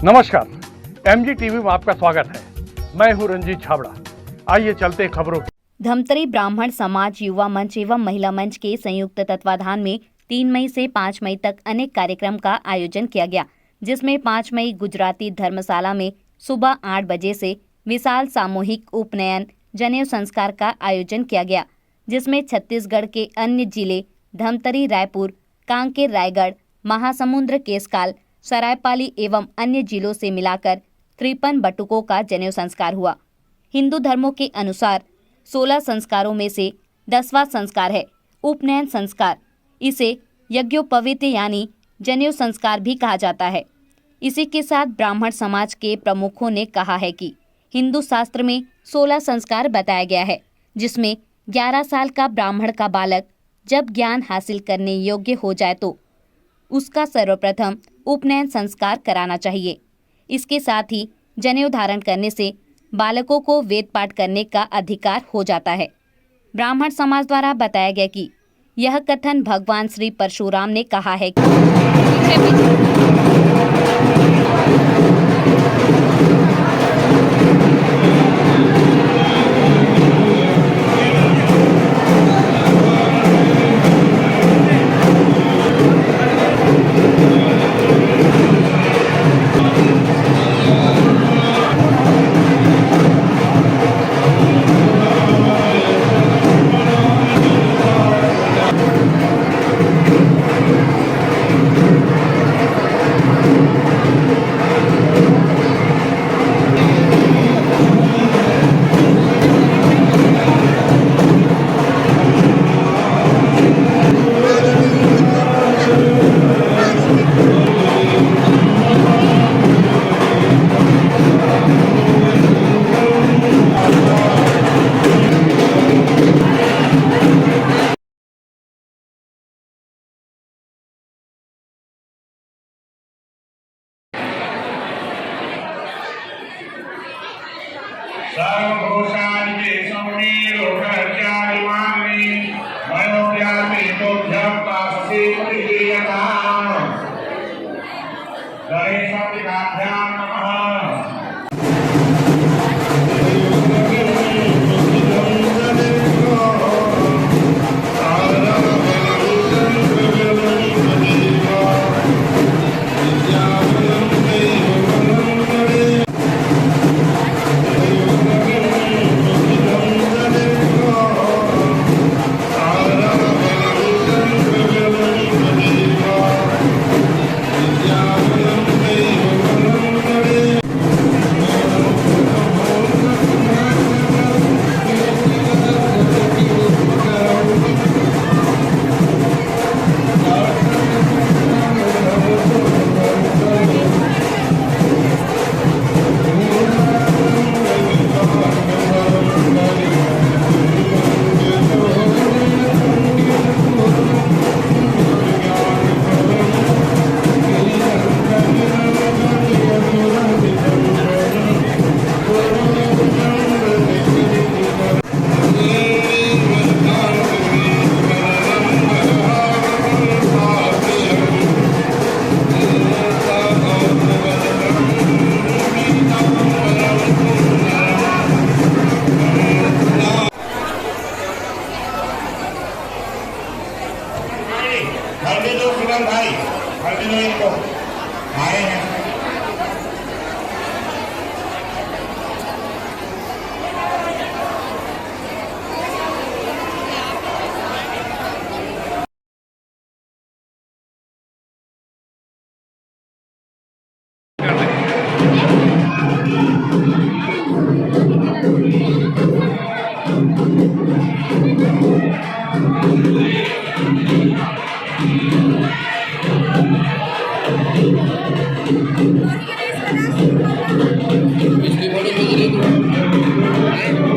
नमस्कार, MG TV में आपका स्वागत है। मैं हूं रंजीत छाबड़ा। आइए चलते हैं खबरों की। धमतरी ब्राह्मण समाज युवा मंच एवं महिला मंच के संयुक्त तत्वाधान में 3 मई से 5 मई तक अनेक कार्यक्रम का आयोजन किया गया, जिसमें 5 मई गुजराती धर्मशाला में सुबह 8 बजे से विशाल सामूहिक उपनयन जनेऊ संस्कार का आयोजन किया गया, जिसमें छत्तीसगढ़ के अन्य जिले धमतरी, रायपुर, कांकेर, रायगढ़, महासमुंद, केसकाल, सरायपाली एवं अन्य जिलों से मिलाकर 53 बटुकों का जनेऊ संस्कार हुआ। हिंदू धर्मों के अनुसार 16 संस्कारों में से 10वां संस्कार है उपनयन संस्कार। इसे यज्ञोपवीत यानी जनेऊ संस्कार भी कहा जाता है। इसी के साथ ब्राह्मण समाज के प्रमुखों ने कहा है कि हिंदू शास्त्र में 16 संस्कार बताया गया है, जिसमें 11 साल का ब्राह्मण का बालक जब ज्ञान हासिल करने योग्य हो जाए तो उसका सर्वप्रथम उपनयन संस्कार कराना चाहिए। इसके साथ ही जनेऊ धारण करने से बालकों को वेद पाठ करने का अधिकार हो जाता है। ब्राह्मण समाज द्वारा बताया गया कि यह कथन भगवान श्री परशुराम ने कहा है कि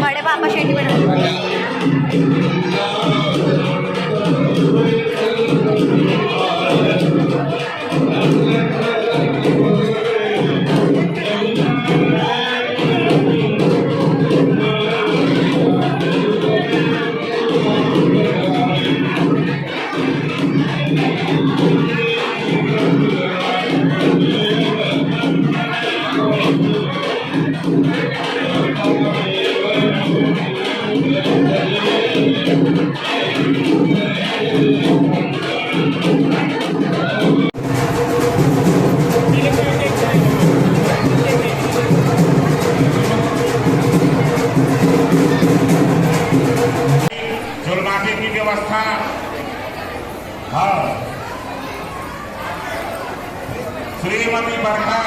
बड़े पापा शेटी बना जुर्माने की व्यवस्था श्रीमती बरखा,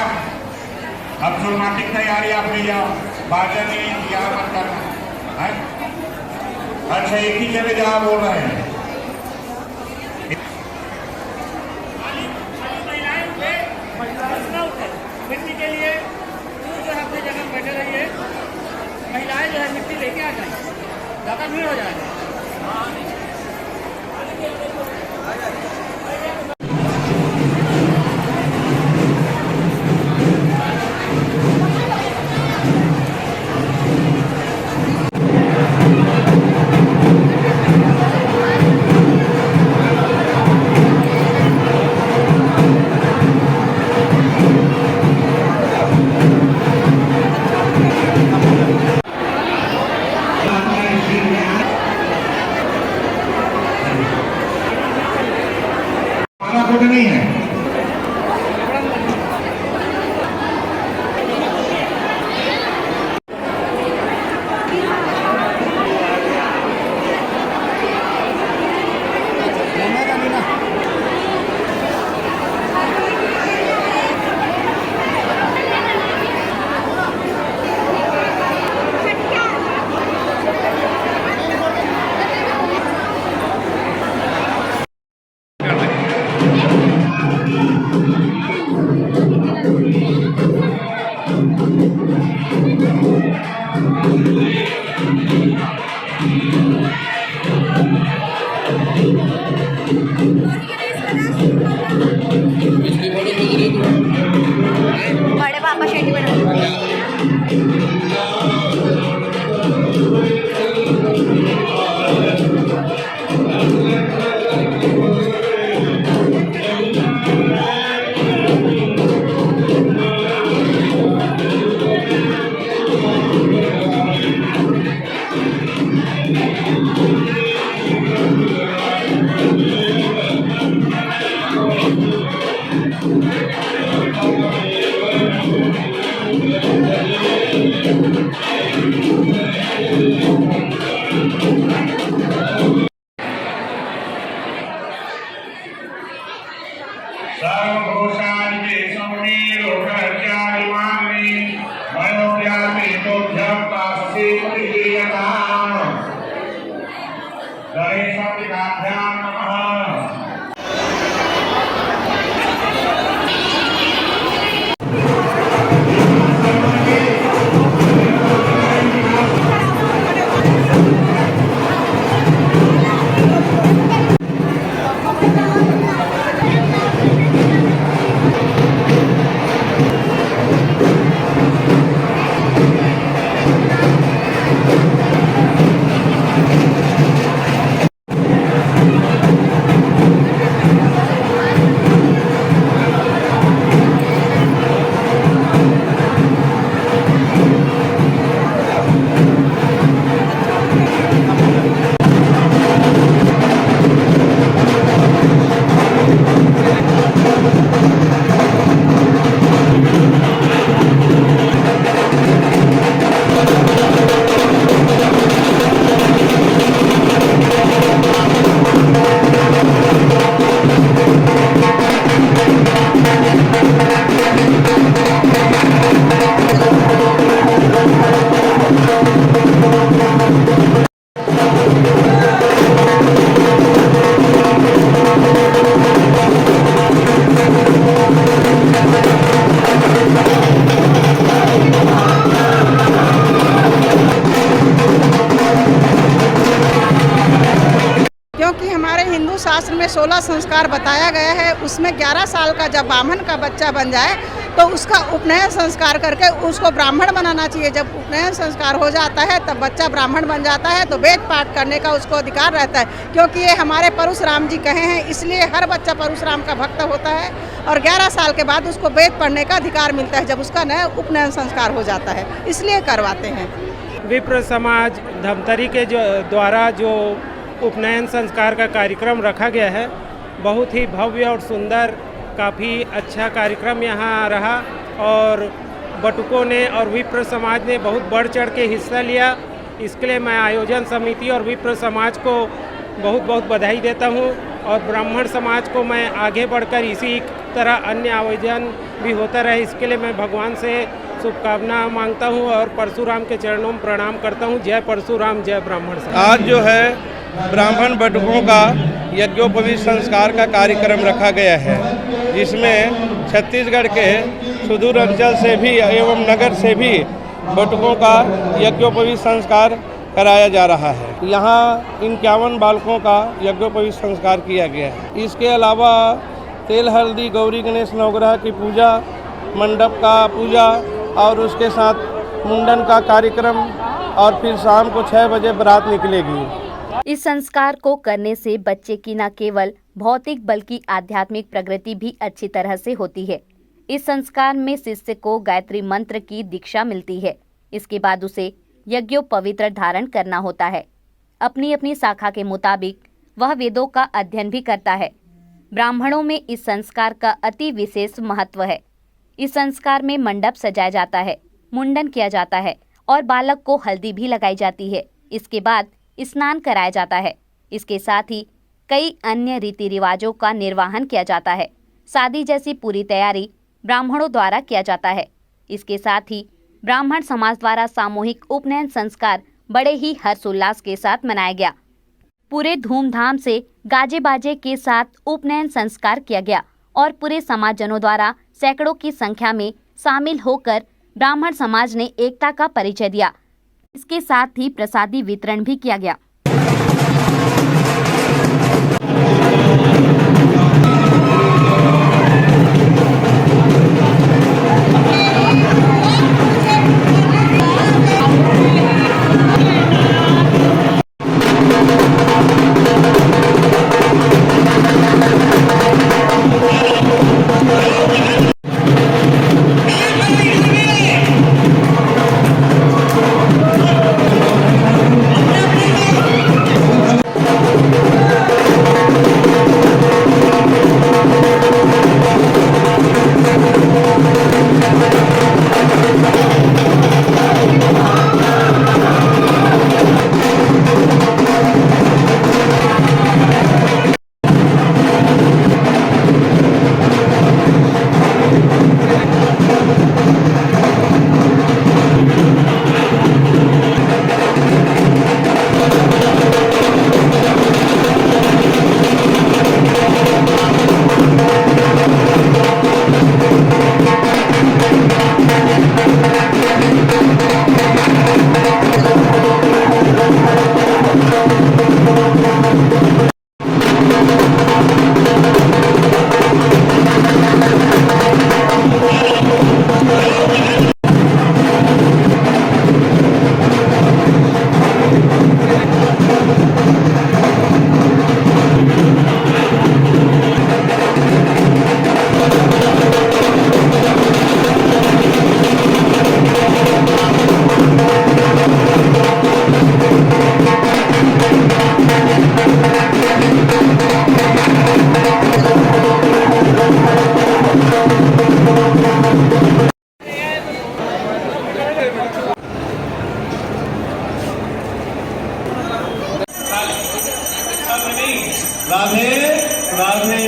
अब जुर्माने की तैयारी आप ले जाओ, बाजा नहीं इंतजार मत करना है। अच्छा एक ही जगह जहाँ बोल रहे हैं मिट्टी के लिए जो है अपनी जगह बैठे रहिए। महिलाएं जो है मिट्टी लेके आ जाए, ज़्यादा भीड़ हो जाएगा। फोटो नहीं है। बड़े पापा शेट्टी बना क्योंकि हमारे हिंदू शास्त्र में 16 संस्कार बताया गया है, उसमें 11 साल का जब ब्राह्मण का बच्चा बन जाए तो उसका उपनयन संस्कार करके उसको ब्राह्मण बनाना चाहिए। जब उपनयन संस्कार हो जाता है तब बच्चा ब्राह्मण बन जाता है तो वेद पाठ करने का उसको अधिकार रहता है, क्योंकि ये हमारे परशुराम जी कहे हैं, इसलिए हर बच्चा परशुराम का भक्त होता है और 11 साल के बाद उसको वेद पढ़ने का अधिकार मिलता है जब उसका नया उपनयन संस्कार हो जाता है, इसलिए करवाते हैं। विप्र समाज धमतरी के द्वारा जो उपनयन संस्कार का कार्यक्रम रखा गया है, बहुत ही भव्य और सुंदर, काफ़ी अच्छा कार्यक्रम यहाँ रहा और बटुकों ने और विप्र समाज ने बहुत बढ़ चढ़ के हिस्सा लिया। इसके लिए मैं आयोजन समिति और विप्र समाज को बहुत बहुत बधाई देता हूँ और ब्राह्मण समाज को मैं आगे बढ़कर इसी तरह अन्य आयोजन भी होता रहे, इसके लिए मैं भगवान से शुभकामना मांगता हूँ और परशुराम के चरणों में प्रणाम करता हूँ। जय परशुराम, जय ब्राह्मण समाज। आज जो है ब्राह्मण बटुकों का यज्ञोपवीत संस्कार का कार्यक्रम रखा गया है, जिसमें छत्तीसगढ़ के सुदूर अंचल से भी एवं नगर से भी बटुकों का यज्ञोपवीत संस्कार कराया जा रहा है। यहाँ 51 बालकों का यज्ञोपवीत संस्कार किया गया है। इसके अलावा तेल हल्दी गौरी गणेश नवग्रह की पूजा, मंडप का पूजा और उसके साथ मुंडन का कार्यक्रम और फिर शाम को 6 बजे बारात निकलेगी। इस संस्कार को करने से बच्चे की न केवल भौतिक बल्कि आध्यात्मिक प्रगति भी अच्छी तरह से होती है। इस संस्कार में शिष्य को गायत्री मंत्र की दीक्षा मिलती है। इसके बाद उसे यज्ञोपवीत धारण करना होता है। अपनी अपनी शाखा के मुताबिक वह वेदों का अध्ययन भी करता है। ब्राह्मणों में इस संस्कार का अति विशेष महत्व है। इस संस्कार में मंडप सजाया जाता है, मुंडन किया जाता है और बालक को हल्दी भी लगाई जाती है। इसके बाद स्नान कराया जाता है। इसके साथ ही कई अन्य रीति रिवाजों का निर्वहन किया जाता है। शादी जैसी पूरी तैयारी ब्राह्मणों द्वारा किया जाता है। इसके साथ ही ब्राह्मण समाज द्वारा सामूहिक उपनयन संस्कार बड़े ही हर्षोल्लास के साथ मनाया गया। पूरे धूमधाम से गाजे बाजे के साथ उपनयन संस्कार किया गया और पूरे समाजजनों द्वारा सैकड़ों की संख्या में शामिल होकर ब्राह्मण समाज ने एकता का परिचय दिया। इसके साथ ही प्रसादी वितरण भी किया गया। राधे राधे।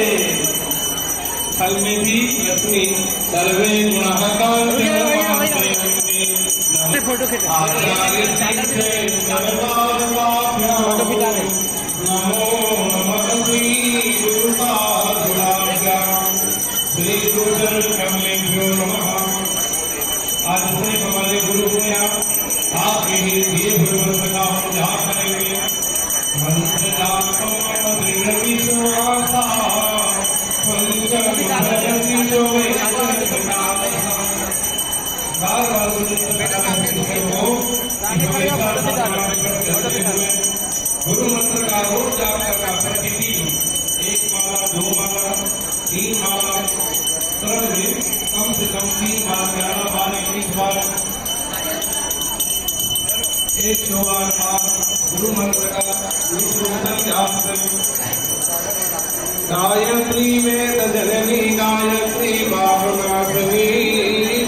फल में भी लक्ष्मी सर्वे गुणः फोटो खींचा नमो नमः श्री गुरुपादुलाभ्यां श्री गुरुजन कमलेभ्यो नमः। आज से हमारे गुरु को आपके ही दिए हुए मंत्र का हम जाप करेंगे। मंत्र जाप विश्वासा पंचम संस्कार वालों गुरु मंत्र का रोज जाप करना प्रतिदिन 1 माला 2 माला 3 माला कम से कम 3 बार 11 बार 21 बार 100 बार गुरु मंत्र का गुरु जाप करें। गायत्री वेद जननी गायत्री बाबनाथनी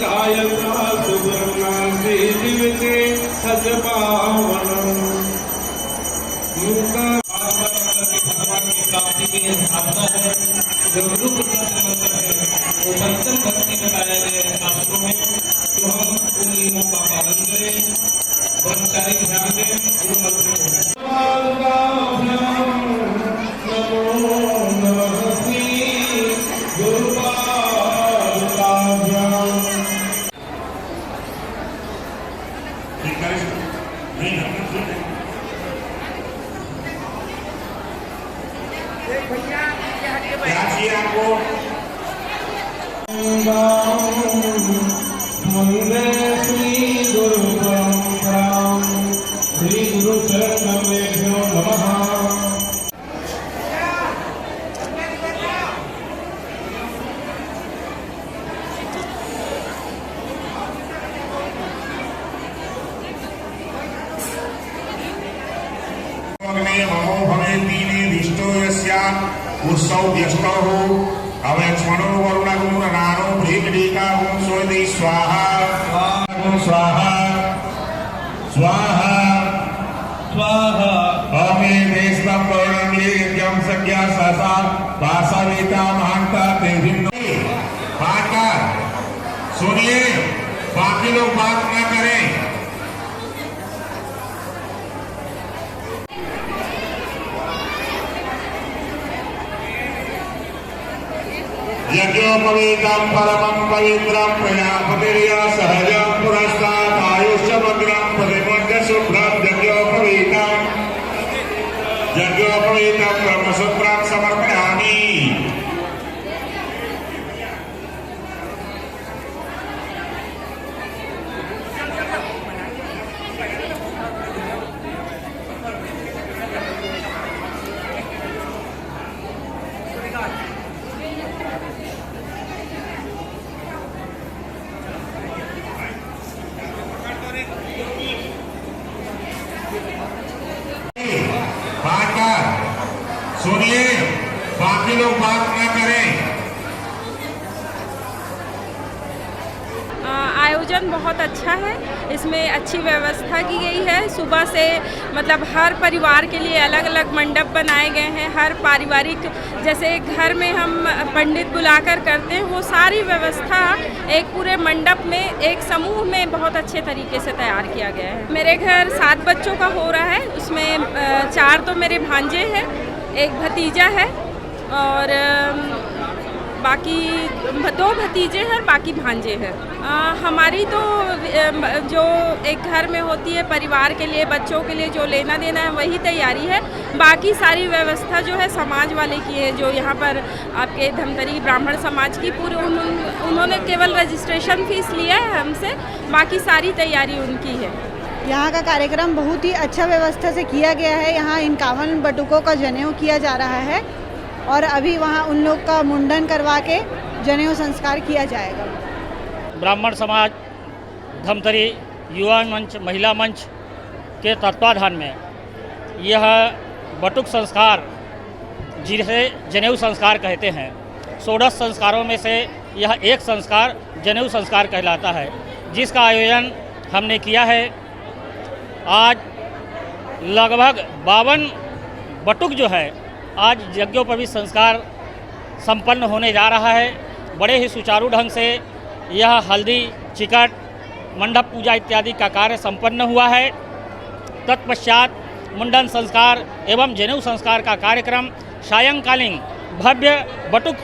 गायत्रा सुवर्णा श्री दिव के सज पावन भगवान की प्राप्ति के साधन है। जो गुरु मंत्र है वो पंचम भक्ति में पाया गया है शास्त्रों में। तो हम उन नियमों का पालन करें, ब्रह्मचारी ध्यान दें, गुरु मंत्र श्री गुरु परंपरा श्री गुरु चरणमेभ्यो नमः। ममो भवे दीने दिष्टो यस्या उत्सव व्यस्तो अवक्ष्मणो वरुणगुण नानो भ्रीकटीका ओम सोदि स्वाहा स्वाहा स्वाहा स्वाहा ओमे देशम वर्णंगे यज्ञम सज्ञा सहसा वासविता महांता तेभिन्नो। बात सुनिए, बाकी लोग बात न करें। यज्ञोपवीतं परमं पवित्रं प्रजापतिर्या सहजं पुरस्तात् आयुष्यमग्रं प्रतिमोद्य शुभ्रं यज्ञोपवीतं ब्रह्मसूत्रं समर्पयामि। सुनिए, बाकी लोग बात न करें। आयोजन बहुत अच्छा है, इसमें अच्छी व्यवस्था की गई है। सुबह से मतलब हर परिवार के लिए अलग अलग मंडप बनाए गए हैं। हर पारिवारिक जैसे घर में हम पंडित बुलाकर करते हैं, वो सारी व्यवस्था एक पूरे मंडप में एक समूह में बहुत अच्छे तरीके से तैयार किया गया है। मेरे घर 7 बच्चों का हो रहा है, उसमें 4 तो मेरे भांजे हैं, एक भतीजा है और बाकी 2 भतीजे हैं और बाकी भांजे हैं। हमारी तो जो एक घर में होती है परिवार के लिए, बच्चों के लिए जो लेना देना है वही तैयारी है। बाकी सारी व्यवस्था जो है समाज वाले की है, जो यहाँ पर आपके धमतरी ब्राह्मण समाज की पूरी उन्होंने केवल रजिस्ट्रेशन फीस लिया है हमसे, बाकी सारी तैयारी उनकी है। यहाँ का कार्यक्रम बहुत ही अच्छा व्यवस्था से किया गया है। यहाँ 51 बटुकों का जनेऊ किया जा रहा है और अभी वहाँ उन लोग का मुंडन करवा के जनेऊ संस्कार किया जाएगा। ब्राह्मण समाज धमतरी युवा मंच महिला मंच के तत्वाधान में यह बटुक संस्कार, जिसे जनेऊ संस्कार कहते हैं, 16 संस्कारों में से यह एक संस्कार जनेऊ संस्कार कहलाता है, जिसका आयोजन हमने किया है। आज लगभग 52 बटुक जो है आज यज्ञोपवीत संस्कार संपन्न होने जा रहा है। बड़े ही सुचारू ढंग से यह हल्दी, चिकट, मंडप पूजा इत्यादि का कार्य संपन्न हुआ है। तत्पश्चात मुंडन संस्कार एवं जनेऊ संस्कार का कार्यक्रम सायंकालीन भव्य बटुक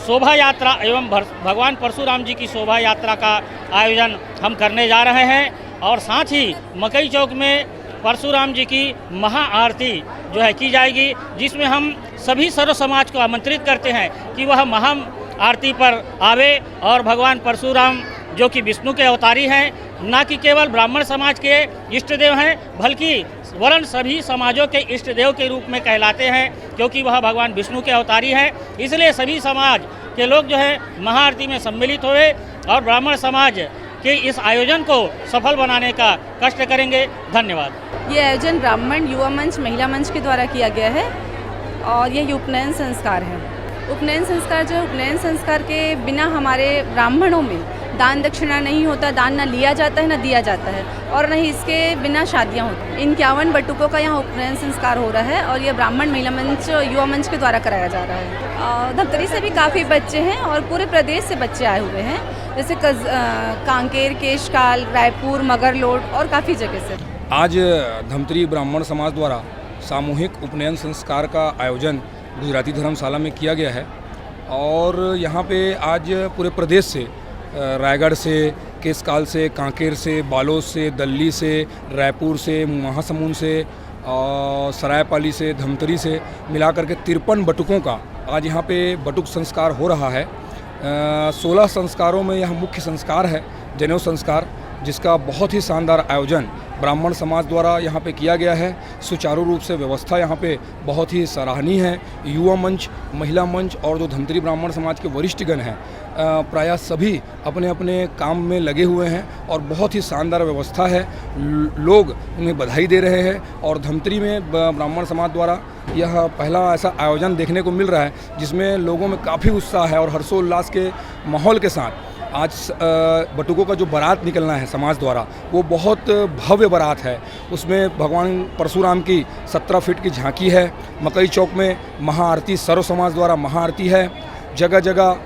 शोभा यात्रा एवं भगवान परशुराम जी की शोभा यात्रा का आयोजन हम करने जा रहे हैं और साथ ही मकई चौक में परशुराम जी की महाआरती जो है की जाएगी, जिसमें हम सभी सर्व समाज को आमंत्रित करते हैं कि वह महा आरती पर आवे और भगवान परशुराम जो कि विष्णु के अवतारी हैं, न कि केवल ब्राह्मण समाज के इष्ट देव हैं, बल्कि वर्ण सभी समाजों के इष्ट देव के रूप में कहलाते हैं, क्योंकि वह भगवान विष्णु के अवतारी हैं। इसलिए सभी समाज के लोग जो है महाआरती में सम्मिलित हुए और ब्राह्मण समाज के इस आयोजन को सफल बनाने का कष्ट करेंगे। धन्यवाद। ये आयोजन ब्राह्मण युवा मंच महिला मंच के द्वारा किया गया है और ये उपनयन संस्कार है। उपनयन संस्कार जो है, उपनयन संस्कार के बिना हमारे ब्राह्मणों में दान दक्षिणा नहीं होता, दान ना लिया जाता है ना दिया जाता है, और नहीं इसके बिना शादियां होती हैं। इन 51 बटुकों का यहाँ उपनयन संस्कार हो रहा है और ये ब्राह्मण महिला मंच युवा मंच के द्वारा कराया जा रहा है। धमतरी से भी काफ़ी बच्चे हैं और पूरे प्रदेश से बच्चे आए हुए हैं, जैसे कांकेर, केशकाल, रायपुर, मगरलोड और काफ़ी जगह से। आज धमतरी ब्राह्मण समाज द्वारा सामूहिक उपनयन संस्कार का आयोजन गुजराती धर्मशाला में किया गया है और यहाँ पे आज पूरे प्रदेश से, रायगढ़ से, केशकाल से, कांकेर से, बालोद से, दिल्ली से, रायपुर से, महासमुंद से और सरायपाली से, धमतरी से मिलाकर के 53 बटुकों का आज यहाँ पे बटुक संस्कार हो रहा है। 16 संस्कारों में यह मुख्य संस्कार है जनेऊ संस्कार, जिसका बहुत ही शानदार आयोजन ब्राह्मण समाज द्वारा यहाँ पे किया गया है। सुचारू रूप से व्यवस्था यहाँ पे बहुत ही सराहनीय है। युवा मंच, महिला मंच और जो धमतरी ब्राह्मण समाज के वरिष्ठगण हैं प्रायः सभी अपने अपने काम में लगे हुए हैं और बहुत ही शानदार व्यवस्था है। लोग उन्हें बधाई दे रहे हैं और धमतरी में ब्राह्मण समाज द्वारा यह पहला ऐसा आयोजन देखने को मिल रहा है जिसमें लोगों में काफ़ी उत्साह है और हर्षोल्लास के माहौल के साथ आज बटुकों का जो बारात निकलना है समाज द्वारा, वो बहुत भव्य बारात है। उसमें भगवान परशुराम की 17 फीट की झांकी है। मकई चौक में महाआरती सर्व समाज द्वारा महाआरती है। जगह जगह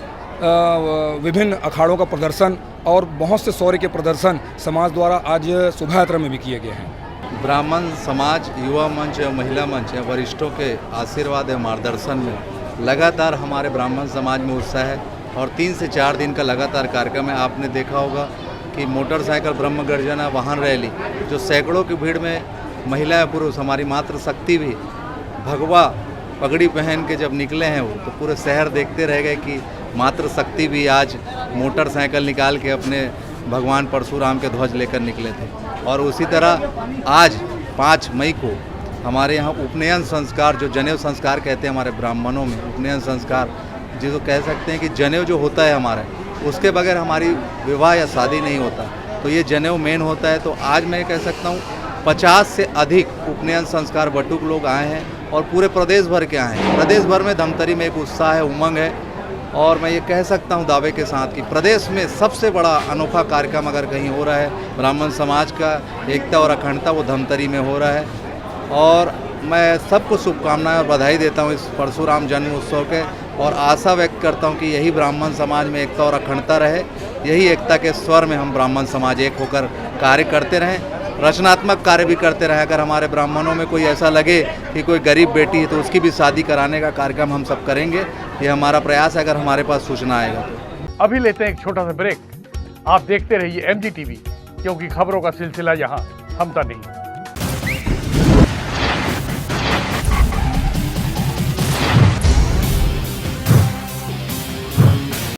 विभिन्न अखाड़ों का प्रदर्शन और बहुत से शौर्य के प्रदर्शन समाज द्वारा आज शोभा यात्रा में भी किए गए हैं। ब्राह्मण समाज, युवा मंच या महिला मंच या वरिष्ठों के आशीर्वाद या मार्गदर्शन में लगातार हमारे ब्राह्मण समाज में उत्साह है और 3 से 4 दिन का लगातार कार्यक्रम है। आपने देखा होगा कि मोटरसाइकिल ब्रह्म गर्जना वाहन रैली, जो सैकड़ों की भीड़ में महिला पुरुष, हमारी मातृशक्ति भी भगवा पगड़ी पहन के जब निकले हैं वो, तो पूरे शहर देखते रह गए कि मातृशक्ति भी आज मोटरसाइकिल निकाल के अपने भगवान परशुराम के ध्वज लेकर निकले थे। और उसी तरह आज 5 मई को हमारे यहाँ उपनयन संस्कार, जो जनेऊ संस्कार कहते हैं हमारे ब्राह्मणों में, उपनयन संस्कार जिसको कह सकते हैं कि जनेऊ जो होता है हमारे, उसके बगैर हमारी विवाह या शादी नहीं होता, तो ये जनेऊ मेन होता है। तो आज मैं कह सकता हूँ 50 से अधिक उपनयन संस्कार बटुक लोग आए हैं और पूरे प्रदेश भर के आए हैं। प्रदेश भर में धमतरी में एक उत्साह है, उमंग है और मैं ये कह सकता हूँ दावे के साथ कि प्रदेश में सबसे बड़ा अनोखा कार्यक्रम अगर कहीं हो रहा है ब्राह्मण समाज का एकता और अखंडता, वो धमतरी में हो रहा है। और मैं सबको शुभकामनाएं और बधाई देता हूँ इस परशुराम जन्म उत्सव के और आशा व्यक्त करता हूँ कि यही ब्राह्मण समाज में एकता और अखंडता रहे। यही एकता के स्वर में हम ब्राह्मण समाज एक होकर कार्य करते रहें, रचनात्मक कार्य भी करते रहें। अगर हमारे ब्राह्मणों में कोई ऐसा लगे कि कोई गरीब बेटी है तो उसकी भी शादी कराने का कार्यक्रम हम सब करेंगे। ये हमारा प्रयास है अगर हमारे पास सूचना आएगा तो। अभी लेते हैं एक छोटा सा ब्रेक। आप देखते रहिए MG TV, क्योंकि खबरों का सिलसिला यहाँ थमता नहीं।